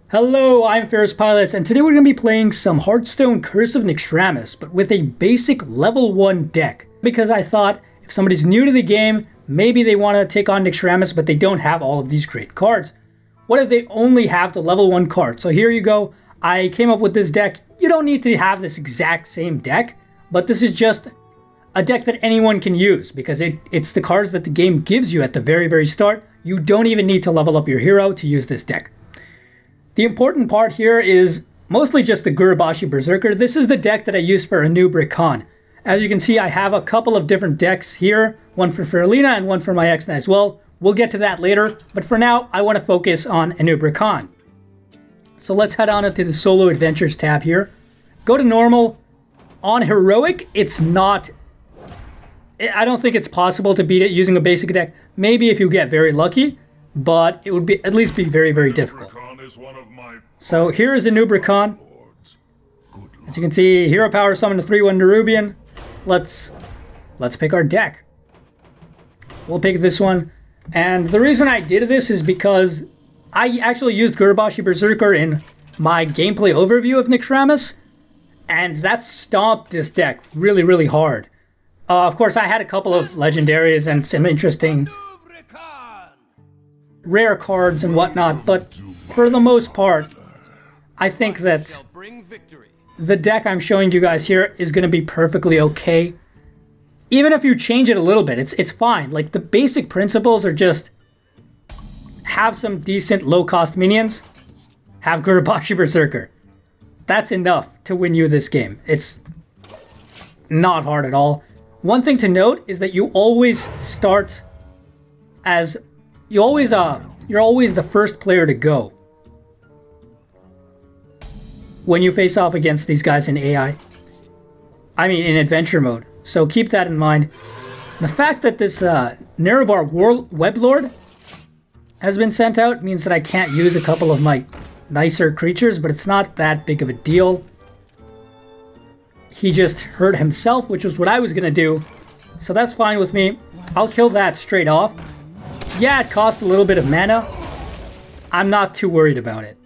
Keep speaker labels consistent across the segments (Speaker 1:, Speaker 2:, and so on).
Speaker 1: Hello, I'm Ferris Pilots, and today we're going to be playing some Hearthstone Curse of Naxxramas, but with a basic level 1 deck. Because I thought, if somebody's new to the game, maybe they want to take on Naxxramas, but they don't have all of these great cards. What if they only have the level 1 card? So here you go, I came up with this deck. You don't need to have this exact same deck, but this is just a deck that anyone can use, because it's the cards that the game gives you at the very start. You don't even need to level up your hero to use this deck. The important part here is mostly just the Gurubashi Berserker. This is the deck that I use for Anub'Rekhan. As you can see, I have a couple of different decks here, one for Faerlina and one for Maexxna as well. We'll get to that later, but for now, I want to focus on Anub'Rekhan. So let's head on up to the Solo Adventures tab here. Go to Normal. On Heroic, it's not... I don't think it's possible to beat it using a basic deck. Maybe if you get very lucky, but it would be at least be very difficult. So here is Anub'Rekhan. As you can see, Hero Power summon a 3/1 Nerubian. Let's pick our deck. We'll pick this one. And the reason I did this is because I actually used Gurubashi Berserker in my gameplay overview of Naxxramas, and that stomped this deck really hard. Of course, I had a couple of legendaries and some interesting rare cards and whatnot, but for the most part, I think that the deck I'm showing you guys here is going to be perfectly okay. Even if you change it a little bit, it's fine. Like, the basic principles are just have some decent low-cost minions, have Gurubashi Berserker. That's enough to win you this game. It's not hard at all. One thing to note is that you always start as... you're always the first player to go when you face off against these guys in AI. I mean, in adventure mode. So keep that in mind. The fact that this Nerubar Weblord has been sent out means that I can't use a couple of my nicer creatures, but it's not that big of a deal. He just hurt himself, which was what I was going to do. So that's fine with me. I'll kill that straight off. Yeah, it cost a little bit of mana. I'm not too worried about it.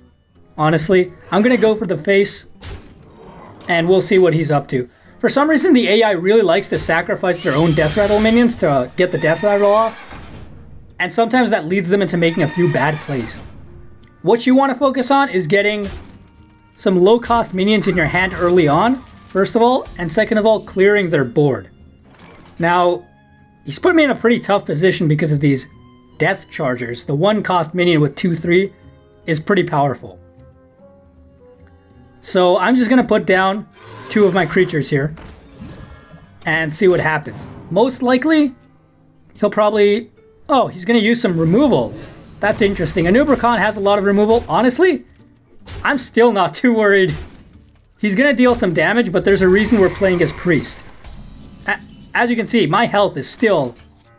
Speaker 1: Honestly, I'm going to go for the face, and we'll see what he's up to. For some reason, the AI really likes to sacrifice their own Death Rattle minions to get the Death Rattle off, and sometimes that leads them into making a few bad plays. What you want to focus on is getting some low-cost minions in your hand early on, first of all, and second of all, clearing their board. Now, he's put me in a pretty tough position because of these Death Chargers. The 1-cost minion with 2/3 is pretty powerful. So I'm just going to put down 2 of my creatures here and see what happens. Most likely, he'll probably... oh, he's going to use some removal. That's interesting. Anub'Rekhan has a lot of removal. Honestly, I'm still not too worried. He's going to deal some damage, but there's a reason we're playing as Priest. As you can see, my health is still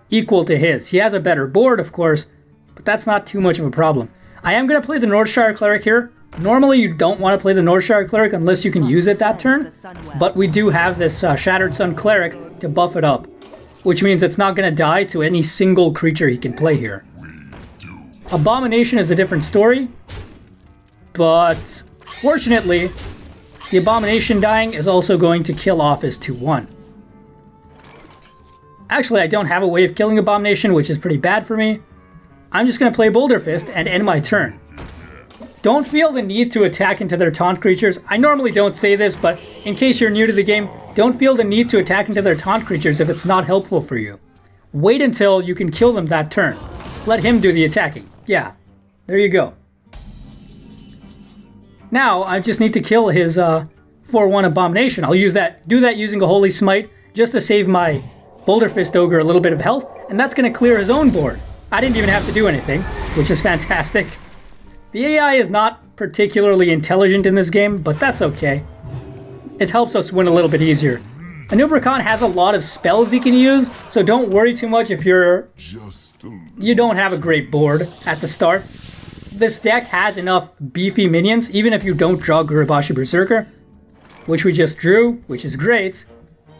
Speaker 1: equal to his. He has a better board, of course, but that's not too much of a problem. I am going to play the Northshire Cleric here. Normally, you don't want to play the Northshire Cleric unless you can use it that turn, but we do have this Shattered Sun Cleric to buff it up, which means it's not going to die to any single creature he can play here. Abomination is a different story, but fortunately, the Abomination dying is also going to kill off his 2/1. Actually, I don't have a way of killing Abomination, which is pretty bad for me. I'm just going to play Boulder Fist and end my turn. Don't feel the need to attack into their taunt creatures. I normally don't say this, but in case you're new to the game, don't feel the need to attack into their taunt creatures if it's not helpful for you. Wait until you can kill them that turn. Let him do the attacking. Yeah, there you go. Now, I just need to kill his 4/1 Abomination. I'll do that using a Holy Smite, just to save my Boulder Fist Ogre a little bit of health, and that's going to clear his own board. I didn't even have to do anything, which is fantastic. The AI is not particularly intelligent in this game, but that's okay. It helps us win a little bit easier. Anub'Rekhan has a lot of spells he can use, so don't worry too much if you don't have a great board at the start. This deck has enough beefy minions, even if you don't draw Gurubashi Berserker, which we just drew, which is great.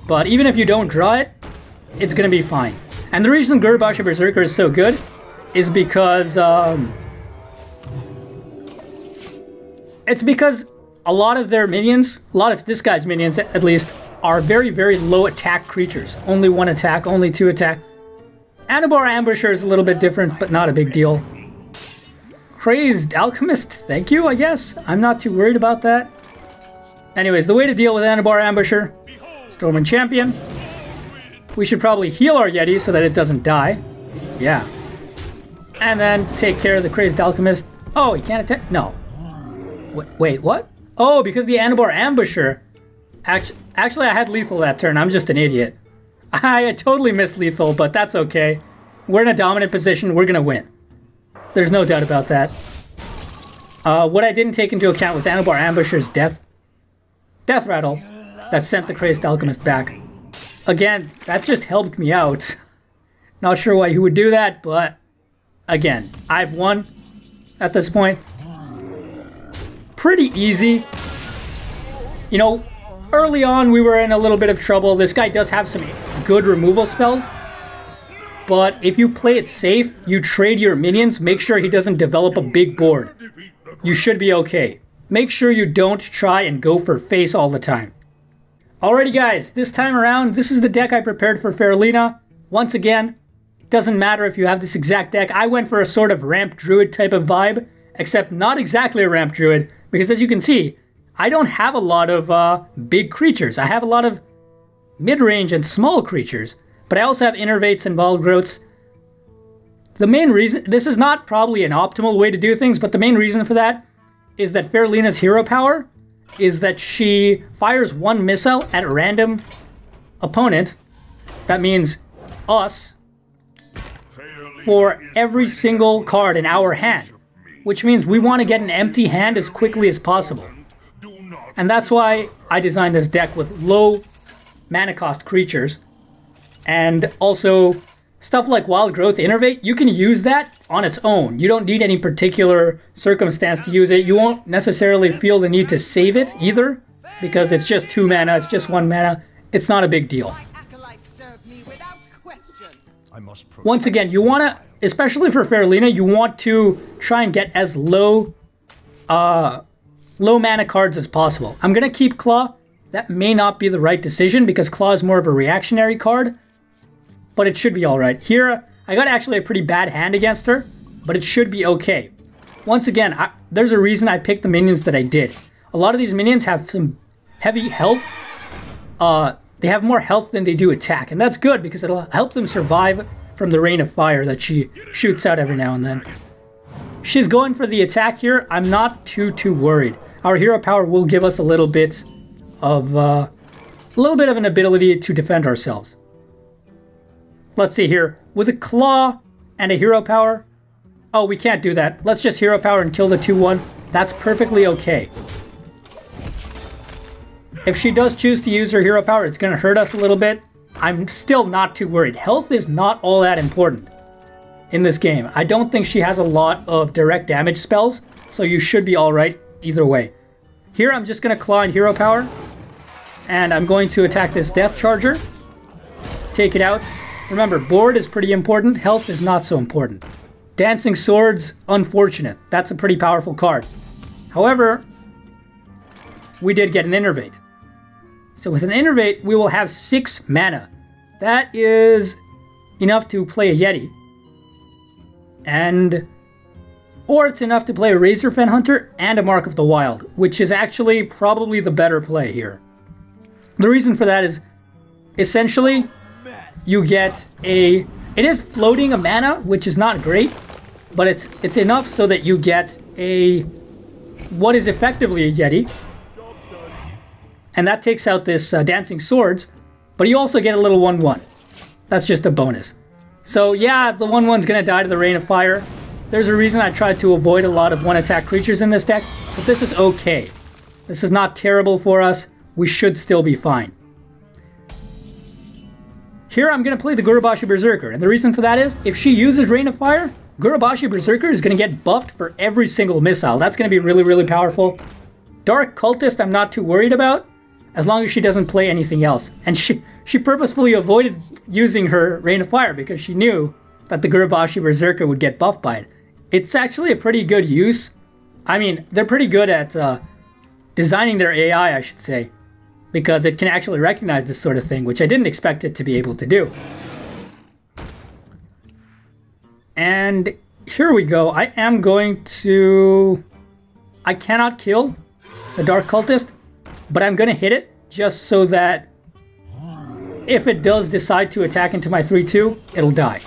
Speaker 1: But even if you don't draw it, it's going to be fine. And the reason Gurubashi Berserker is so good is because It's because a lot of their minions, a lot of this guy's minions at least, are very, very low attack creatures. Only 1 attack, only 2 attack. Anub'Rekhan Ambusher is a little bit different, but not a big deal. Crazed Alchemist, thank you, I guess. I'm not too worried about that. Anyways, the way to deal with Anub'Rekhan Ambusher, Stormwind Champion. We should probably heal our Yeti so that it doesn't die. Yeah. And then take care of the Crazed Alchemist. Oh, he can't attack? No. Wait, what? Oh, because the Anub'Rekhan Ambusher. Actually, I had lethal that turn. I'm just an idiot. I totally missed lethal, but that's okay. We're in a dominant position. We're going to win. There's no doubt about that. What I didn't take into account was Anub'Rekhan Ambusher's death rattle that sent the Crazed Alchemist back. Again, that just helped me out. Not sure why he would do that, but again, I've won at this point. Pretty easy. You know, early on we were in a little bit of trouble. This guy does have some good removal spells. But if you play it safe, you trade your minions, make sure he doesn't develop a big board. You should be okay. Make sure you don't try and go for face all the time. Alrighty guys, this time around, this is the deck I prepared for Faerlina. Once again, it doesn't matter if you have this exact deck. I went for a sort of ramp druid type of vibe, except not exactly a ramp druid, because as you can see, I don't have a lot of big creatures. I have a lot of mid-range and small creatures, but I also have innervates and wild growths. The main reason, this is not probably an optimal way to do things, but the main reason for that is that Faerlina's hero power is that she fires 1 missile at a random opponent. That means us, for every single card in our hand, which means we want to get an empty hand as quickly as possible. And that's why I designed this deck with low mana cost creatures. And also stuff like Wild Growth Innervate, you can use that on its own. You don't need any particular circumstance to use it. You won't necessarily feel the need to save it either, because it's just 2 mana, it's just 1 mana. It's not a big deal. Once again, you want to, especially for Faerlina, you want to try and get as low mana cards as possible. I'm going to keep Claw. That may not be the right decision because Claw is more of a reactionary card, but it should be alright. Here, I got actually a pretty bad hand against her, but it should be okay. Once again, there's a reason I picked the minions that I did. A lot of these minions have some heavy health. They have more health than they do attack, and that's good because it'll help them survive from the rain of fire that she shoots out every now and then. She's going for the attack here. I'm not too worried. Our hero power will give us a little bit of an ability to defend ourselves. Let's see here. With a claw and a hero power. Oh, we can't do that. Let's just hero power and kill the 2/1. That's perfectly okay. If she does choose to use her hero power, it's going to hurt us a little bit. I'm still not too worried. Health is not all that important in this game. I don't think she has a lot of direct damage spells, so you should be alright either way. Here I'm just going to claw and hero power, and I'm going to attack this Death Charger. Take it out. Remember, board is pretty important. Health is not so important. Dancing Swords, unfortunate. That's a pretty powerful card. However, we did get an Innervate. So with an Innervate, we will have 6 mana. That is enough to play a Yeti. Or it's enough to play a Razorfen Hunter and a Mark of the Wild, which is actually probably the better play here. The reason for that is, essentially, you get a... It is floating a mana, which is not great, but it's enough so that you get a... what is effectively a Yeti. And that takes out this Dancing Swords, but you also get a little 1/1. That's just a bonus. So yeah, the 1/1's gonna die to the Rain of Fire. There's a reason I tried to avoid a lot of 1-attack creatures in this deck, but this is okay. This is not terrible for us. We should still be fine. Here I'm gonna play the Gurubashi Berserker, and the reason for that is, if she uses Rain of Fire, Gurubashi Berserker is gonna get buffed for every single missile. That's gonna be really, really powerful. Dark Cultist I'm not too worried about, as long as she doesn't play anything else. And she purposefully avoided using her Rain of Fire because she knew that the Gurubashi Berserker would get buffed by it. It's actually a pretty good use I mean, they're pretty good at designing their AI, I should say, because it can actually recognize this sort of thing, which I didn't expect it to be able to do. And here we go. I am going to... I cannot kill the Dark Cultist, but I'm going to hit it just so that if it does decide to attack into my 3-2, it'll die.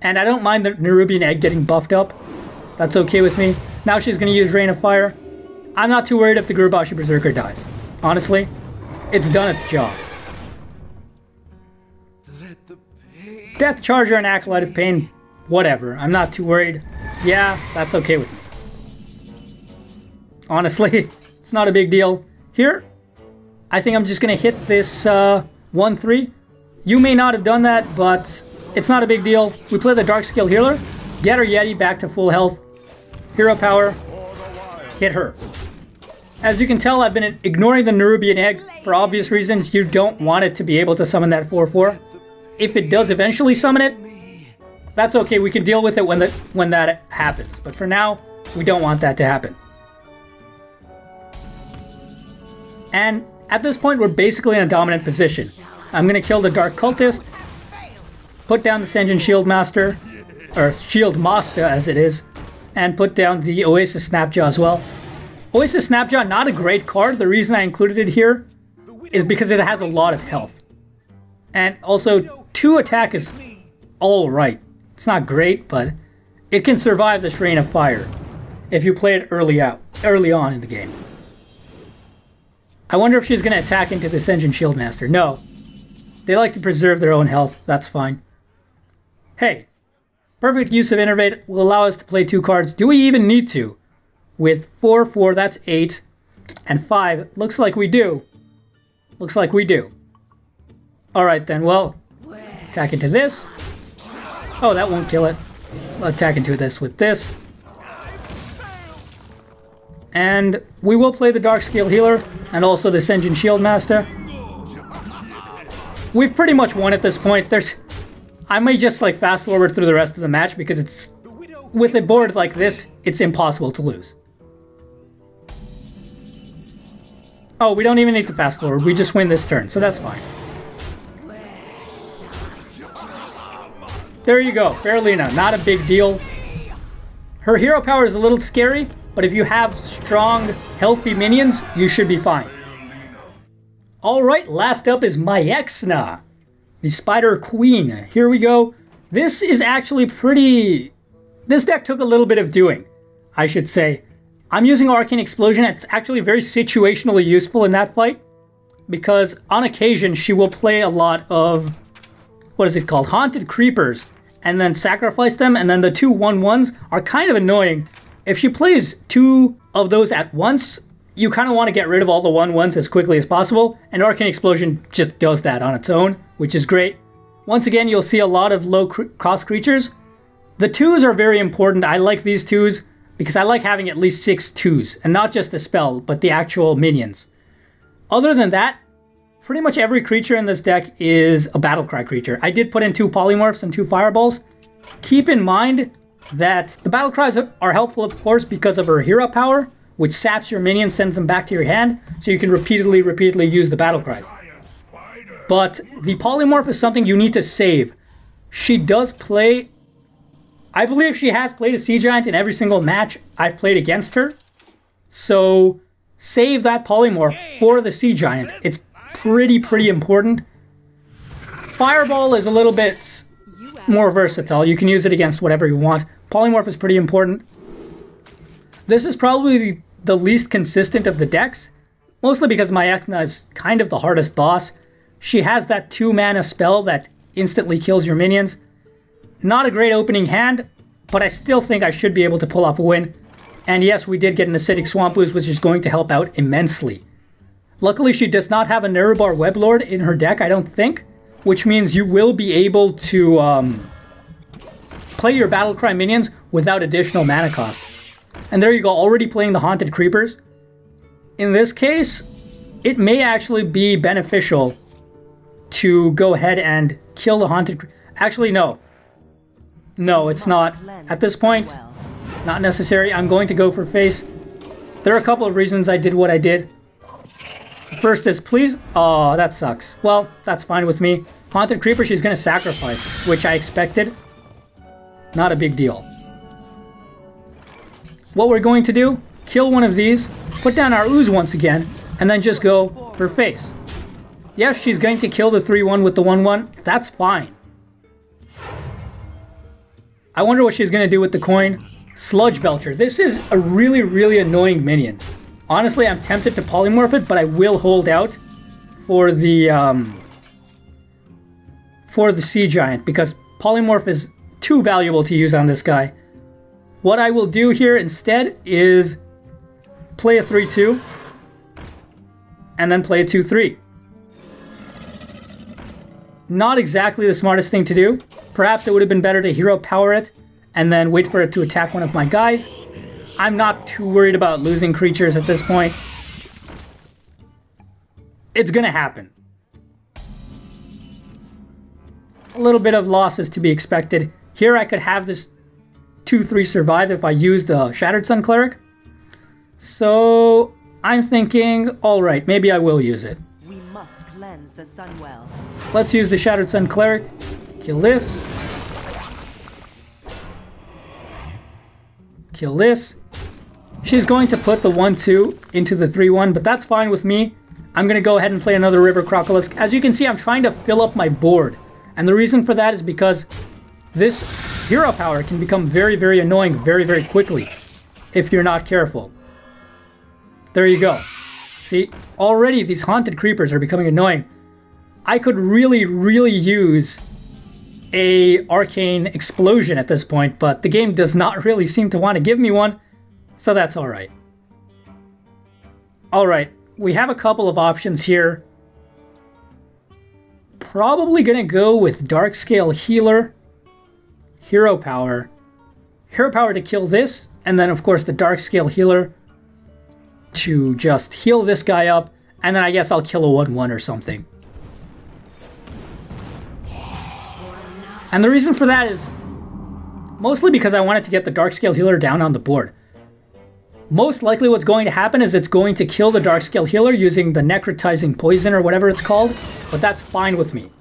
Speaker 1: And I don't mind the Nerubian Egg getting buffed up. That's okay with me. Now she's going to use Rain of Fire. I'm not too worried if the Gurubashi Berserker dies. Honestly, it's done its job. Death Charger and Acolyte of Pain, whatever. I'm not too worried. Yeah, that's okay with me. Honestly, it's not a big deal. Here, I think I'm just going to hit this 1-3. You may not have done that, but it's not a big deal. We play the Darkscale Healer, get our Yeti back to full health. Hero Power, hit her. As you can tell, I've been ignoring the Nerubian Egg for obvious reasons. You don't want it to be able to summon that 4-4. If it does eventually summon it, that's okay. We can deal with it when that happens. But for now, we don't want that to happen. And at this point, we're basically in a dominant position. I'm going to kill the Dark Cultist, put down the Senjin Shield Master, or Shield Master as it is, and put down the Oasis Snapjaw as well. Oasis Snapjaw, not a great card. The reason I included it here is because it has a lot of health. And also, 2 attack is alright. It's not great, but it can survive this Rain of Fire if you play it early on in the game. I wonder if she's going to attack into the Senjin Shield Master. No. They like to preserve their own health. That's fine. Hey, perfect use of Innervate will allow us to play 2 cards. Do we even need to? With 4-4, that's 8. And 5, looks like we do. Looks like we do. Alright then, well, attack into this. Oh, that won't kill it. I'll attack into this with this. And we will play the Darkscale Healer and also the Senjin Shield Master. We've pretty much won at this point. I may just like fast forward through the rest of the match because it's with a board like this, it's impossible to lose. Oh, we don't even need to fast forward. We just win this turn, so that's fine. There you go, Faerlina, not a big deal. Her hero power is a little scary, but if you have strong, healthy minions, you should be fine. Alright, last up is Maexxna, the Spider Queen. Here we go. This is actually pretty... This deck took a little bit of doing, I should say. I'm using Arcane Explosion. It's actually very situationally useful in that fight, because on occasion she will play a lot of, what is it called, Haunted Creepers, and then sacrifice them, and then the 2 1/1s are kind of annoying. If she plays 2 of those at once, you kind of want to get rid of all the 1/1s as quickly as possible, and Arcane Explosion just does that on its own, which is great. Once again, you'll see a lot of low-cost creatures. The 2s are very important. I like these 2s because I like having at least 6 2s, and not just the spell, but the actual minions. Other than that, pretty much every creature in this deck is a Battlecry creature. I did put in 2 Polymorphs and 2 Fireballs. Keep in mind that the Battlecries are helpful, of course, because of her hero power, which saps your minions, sends them back to your hand, so you can repeatedly use the Battlecries. But the Polymorph is something you need to save. She does play... I believe she has played a Sea Giant in every single match I've played against her. So save that Polymorph for the Sea Giant. It's pretty important. Fireball is a little bit more versatile. You can use it against whatever you want. Polymorph is pretty important. This is probably the least consistent of the decks, mostly because Maexxna is kind of the hardest boss. She has that 2-mana spell that instantly kills your minions. Not a great opening hand, but I still think I should be able to pull off a win. And yes, we did get an Acidic Swamp Ooze, which is going to help out immensely. Luckily, she does not have a Nerubar Weblord in her deck, I don't think, which means you will be able to play your Battlecry minions without additional mana cost. And there you go, already playing the Haunted Creepers. In this case, it may actually be beneficial to go ahead and kill the Haunted... Actually, no. No, it's not. At this point, Not necessary. I'm going to go for face. There are a couple of reasons I did what I did. First is please... Oh, that sucks. Well, that's fine with me. Haunted Creeper, she's going to sacrifice, which I expected. Not a big deal. What we're going to do, kill one of these, put down our ooze once again, and then just go for face. Yes, she's going to kill the 3-1 with the 1-1. That's fine. I wonder what she's going to do with the coin. Sludge Belcher. This is a really, really annoying minion. Honestly, I'm tempted to polymorph it, but I will hold out for the Sea Giant, because polymorph is too valuable to use on this guy. What I will do here instead is play a 3-2 and then play a 2-3. Not exactly the smartest thing to do. Perhaps it would have been better to hero power it and then wait for it to attack one of my guys. I'm not too worried about losing creatures at this point. It's gonna happen. A little bit of losses to be expected. Here I could have this 2-3 survive if I used the Shattered Sun Cleric. So I'm thinking, alright, maybe I will use it.
Speaker 2: We must cleanse the Sunwell.
Speaker 1: Let's use the Shattered Sun Cleric. Kill this. Kill this. She's going to put the 1-2 into the 3-1, but that's fine with me. I'm going to go ahead and play another River Crocolisk. As you can see, I'm trying to fill up my board. And the reason for that is because this hero power can become very, very annoying very, very quickly if you're not careful. There you go. See, already these Haunted Creepers are becoming annoying. I could really, really use a Arcane Explosion at this point, but the game does not really seem to want to give me one, so that's alright. Alright, we have a couple of options here. Probably gonna go with Darkscale Healer, Hero Power to kill this, and then of course the Darkscale Healer to just heal this guy up, and then I guess I'll kill a 1-1 or something. And the reason for that is mostly because I wanted to get the Darkscale Healer down on the board. Most likely what's going to happen is it's going to kill the Darkscale Healer using the Necrotizing Poison or whatever it's called, but that's fine with me.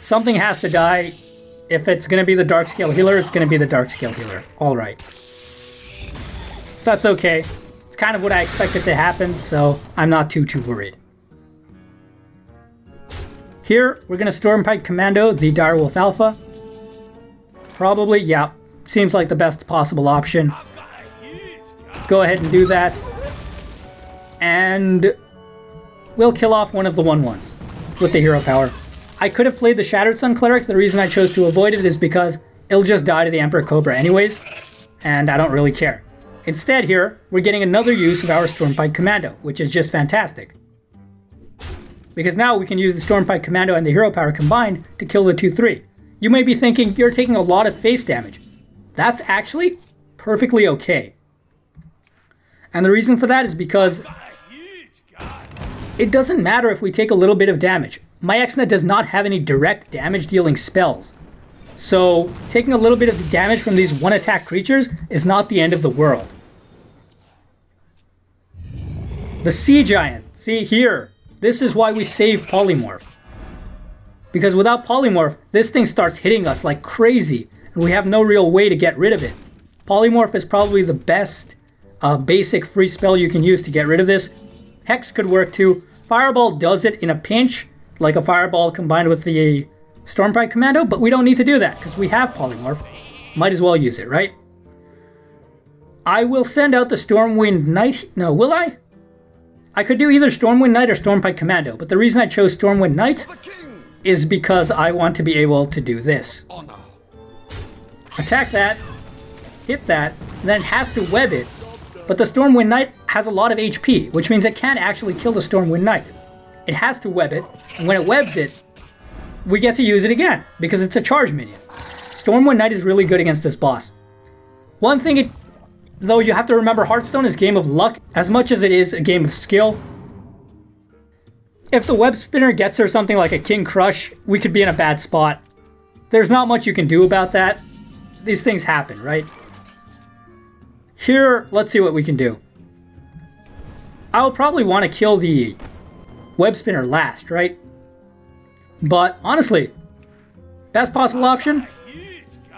Speaker 1: Something has to die. If it's going to be the Darkscale Healer, it's going to be the Darkscale Healer. Alright. That's okay. It's kind of what I expected to happen, so I'm not too worried. Here, we're going to Stormpike Commando the Direwolf Alpha. Probably, yeah, seems like the best possible option. Go ahead and do that. And we'll kill off one of the 1-1s with the hero power. I could have played the Shattered Sun Cleric. The reason I chose to avoid it is because it'll just die to the Emperor Cobra anyways, and I don't really care. Instead here, we're getting another use of our Stormpike Commando, which is just fantastic. Because now we can use the Stormpike Commando and the hero power combined to kill the 2-3. You may be thinking you're taking a lot of face damage. That's actually perfectly okay. And the reason for that is because it doesn't matter if we take a little bit of damage. Maexxna does not have any direct damage dealing spells. So taking a little bit of damage from these one-attack creatures is not the end of the world. The Sea Giant, see here, this is why we save Polymorph. Because without Polymorph, this thing starts hitting us like crazy, and we have no real way to get rid of it. Polymorph is probably the best basic free spell you can use to get rid of this. Hex could work too. Fireball does it in a pinch, like a Fireball combined with the Stormpike Commando, but we don't need to do that because we have Polymorph. Might as well use it, right? I will send out the Stormwind Knight. No, will I? I could do either Stormwind Knight or Stormpike Commando, but the reason I chose Stormwind Knight is because I want to be able to do this. Attack that, hit that, and then it has to web it. But the Stormwind Knight has a lot of HP, which means it can't actually kill the Stormwind Knight. It has to web it, and when it webs it, we get to use it again, because it's a charge minion. Stormwind Knight is really good against this boss. One thing though you have to remember, Hearthstone is a game of luck as much as it is a game of skill. If the Webspinner gets her something like a King Krush, we could be in a bad spot. There's not much you can do about that. These things happen, right? Here, let's see what we can do. I'll probably want to kill the Webspinner last, right? But honestly, best possible option,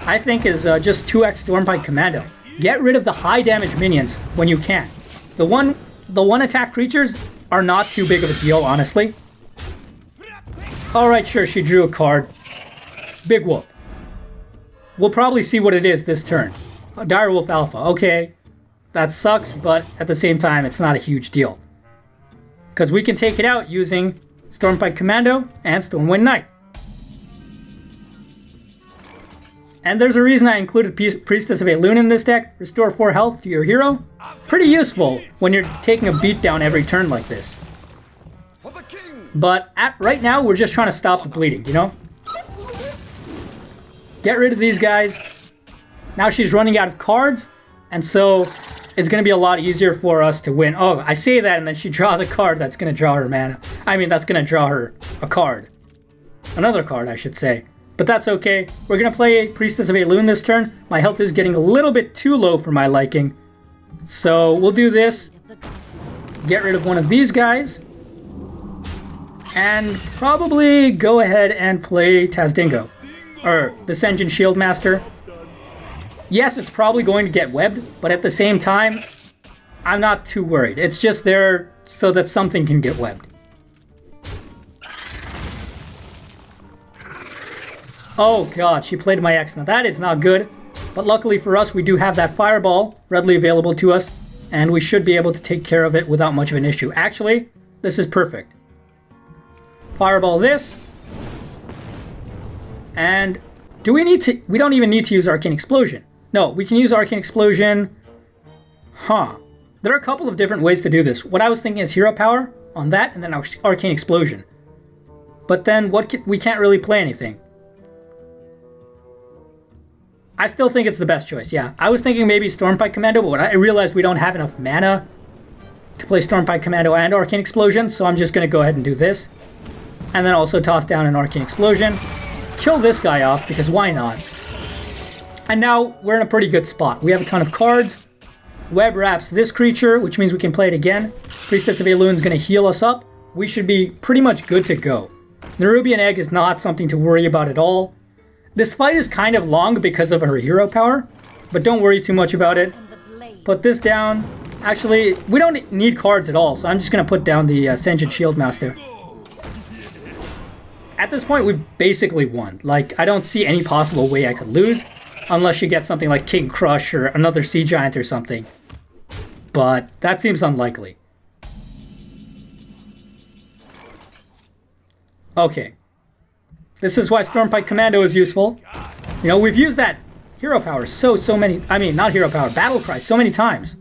Speaker 1: I think, is just 2x Stormpike Commando. Get rid of the high damage minions when you can. The one attack creatures are not too big of a deal, honestly. Alright, sure, she drew a card. Big whoop. We'll probably see what it is this turn. Direwolf Alpha, okay. That sucks, but at the same time, it's not a huge deal. Because we can take it out using Stormpike Commando and Stormwind Knight. And there's a reason I included Priestess of Elune in this deck. Restore 4 health to your hero. Pretty useful when you're taking a beatdown every turn like this. But right now, we're just trying to stop the bleeding, you know? Get rid of these guys. Now she's running out of cards, and so it's going to be a lot easier for us to win. Oh, I say that, and then she draws a card that's going to draw her mana. I mean, that's going to draw her a card. Another card, I should say. But that's okay. We're going to play Priestess of Elune this turn. My health is getting a little bit too low for my liking. So we'll do this. Get rid of one of these guys. And probably go ahead and play Tazdingo. Or the Sen'jin Shieldmaster. Yes, it's probably going to get webbed, but at the same time, I'm not too worried. It's just there so that something can get webbed. Oh god, she played Maexxna. That is not good. But luckily for us, we do have that fireball readily available to us, and we should be able to take care of it without much of an issue. Actually, this is perfect. Fireball this. And do we need to... We don't even need to use Arcane Explosion. No, we can use Arcane Explosion. Huh. There are a couple of different ways to do this. What I was thinking is Hero Power on that, and then Arcane Explosion. But then we can't really play anything. I still think it's the best choice, yeah. I was thinking maybe Stormpike Commando, but I realized we don't have enough mana to play Stormpike Commando and Arcane Explosion, so I'm just going to go ahead and do this. And then also toss down an Arcane Explosion. Kill this guy off, because why not? And now we're in a pretty good spot. We have a ton of cards. Web wraps this creature, which means we can play it again. Priestess of Elune is going to heal us up. We should be pretty much good to go. Nerubian Egg is not something to worry about at all. This fight is kind of long because of her hero power, but don't worry too much about it. Put this down. Actually, we don't need cards at all, so I'm just going to put down the Sen'jin Shieldmaster. At this point, we've basically won. Like, I don't see any possible way I could lose, unless you get something like King Krush or another Sea Giant or something. But that seems unlikely. Okay. This is why Stormpike Commando is useful. You know, we've used that hero power so many... I mean, not hero power, battle cry so many times.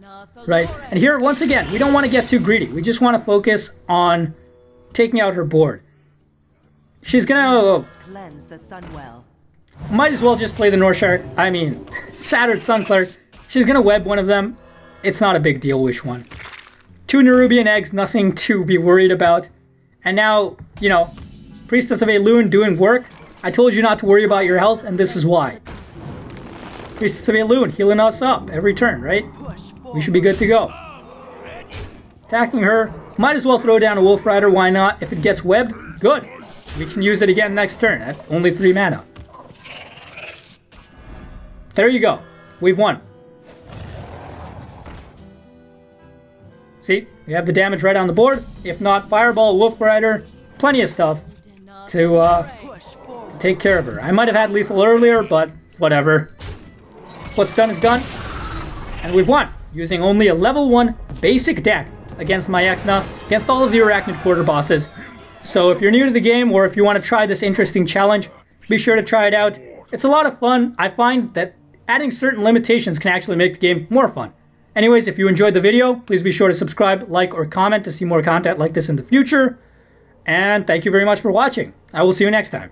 Speaker 1: Right? And here, once again, we don't want to get too greedy. We just want to focus on taking out her board. She's gonna...
Speaker 2: Cleanse the Sunwell.
Speaker 1: Might as well just play the Northshire... I mean, Shattered Sun Cleric. She's gonna web one of them. It's not a big deal which one. 2 Nerubian Eggs, nothing to be worried about. And now, you know... Priestess of Elune doing work. I told you not to worry about your health, and this is why. Priestess of Elune healing us up every turn, right? We should be good to go. Attacking her. Might as well throw down a Wolf Rider, why not? If it gets webbed, good. We can use it again next turn at only 3 mana. There you go. We've won. See? We have the damage right on the board. If not, Fireball, Wolf Rider, plenty of stuff to take care of her. I might have had lethal earlier, but whatever. What's done is done. And we've won, using only a level 1 basic deck against Maexxna, against all of the Arachnid Quarter Bosses. So if you're new to the game, or if you want to try this interesting challenge, be sure to try it out. It's a lot of fun. I find that adding certain limitations can actually make the game more fun. Anyways, if you enjoyed the video, please be sure to subscribe, like, or comment to see more content like this in the future. And thank you very much for watching. I will see you next time.